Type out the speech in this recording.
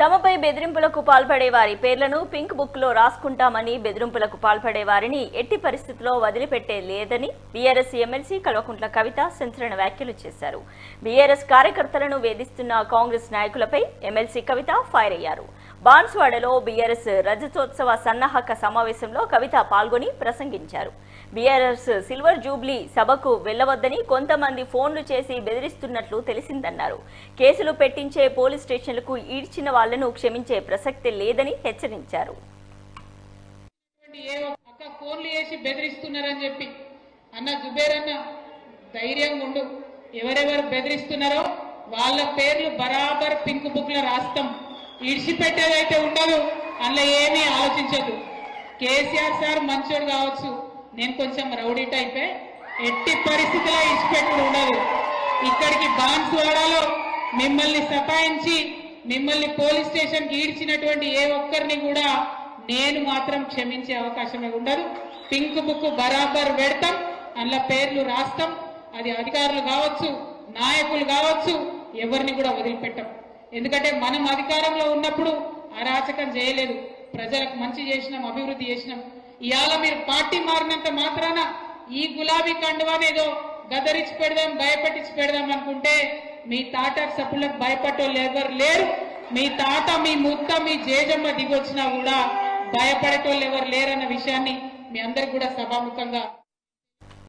తమపై బెదిరింపులకు పాల్పడే వారి పేర్లను పింక్ బుక్ లో రాసుకుంటామని బెదిరింపులకు పాల్పడే వారిని ఎట్టి పరిస్థితుల్లో వదిలిపెట్టే లేదని బీఆర్ఎస్ ఎమ్మెల్సీ కల్వకుంట్ల కవిత సంచలన వ్యాఖ్యలు చేశారు. బీఆర్ఎస్ కార్యకర్తలను వేధిస్తున్న కాంగ్రెస్ నాయకులపై ఎమ్మెల్సీ కవిత ఫైర్ అయ్యారు. బాన్స్వాడలో బీఆర్ఎస్ రజతోత్సవ సన్నాహక సమావేశంలో కవిత పాల్గొని ప్రసంగించారు. బీఆర్ఎస్ సిల్వర్ జూబ్లీ సభకు వెళ్లవద్దని కొంతమంది ఫోన్లు చేసి బెదిరిస్తున్నట్లు తెలిసిందన్నారు. కేసులు పెట్టించే పోలీస్ స్టేషన్లకు ఈడ్చిన వాళ్లను క్షమించే ప్రసక్తి లేదని హెచ్చరించారు. ఫోన్లు చేసి బెదిరిస్తున్నారని చెప్పి అన్న జుబేర్ అన్న ధైర్యంగా ఉండు. ఎవరెవరు బెదిరిస్తున్నారో వాళ్ళ పేర్లు బరాబర్ పింక్ బుక్ లో రాస్తాం. ఇడిచిపెట్టేదైతే ఉండదు. అందులో ఏమీ ఆలోచించదు. కేసీఆర్ సార్ మంచోడు కావచ్చు, నేను కొంచెం రౌడీ టైపే, ఎట్టి పరిస్థితిలో ఇడిచిపెట్టుడు ఉండదు. ఇక్కడికి బాన్స్వాడలో మిమ్మల్ని సతాయించి మిమ్మల్ని పోలీస్ స్టేషన్కి ఈడ్చినటువంటి ఏ ఒక్కరిని కూడా నేను మాత్రం క్షమించే అవకాశమే ఉండదు. పింక్ బుక్ బరాబర్ పెడతాం, అందులో పేర్లు రాస్తాం. అది అధికారులు కావచ్చు, నాయకులు కావచ్చు, ఎవరిని కూడా వదిలిపెట్టాం. ఎందుకంటే మనం అధికారంలో ఉన్నప్పుడు అరాచకం చేయలేదు, ప్రజలకు మంచి చేసినాం, అభివృద్ధి చేసినాం. ఇవాళ మీరు పార్టీ మారినంత మాత్రాన ఈ గులాబీ కండువానేదో గదరించి పెడదాం, భయపెట్టించి పెడదాం అనుకుంటే మీ తాట సప్పులకు భయపడేవాళ్ళు ఎవరు లేరు. మీ తాత, మీ ముత్త, మీ జేజమ్మ దిగొచ్చినా కూడా భయపడేటోళ్ళు ఎవరు లేరన్న విషయాన్ని మీ అందరికి కూడా సభాముఖంగా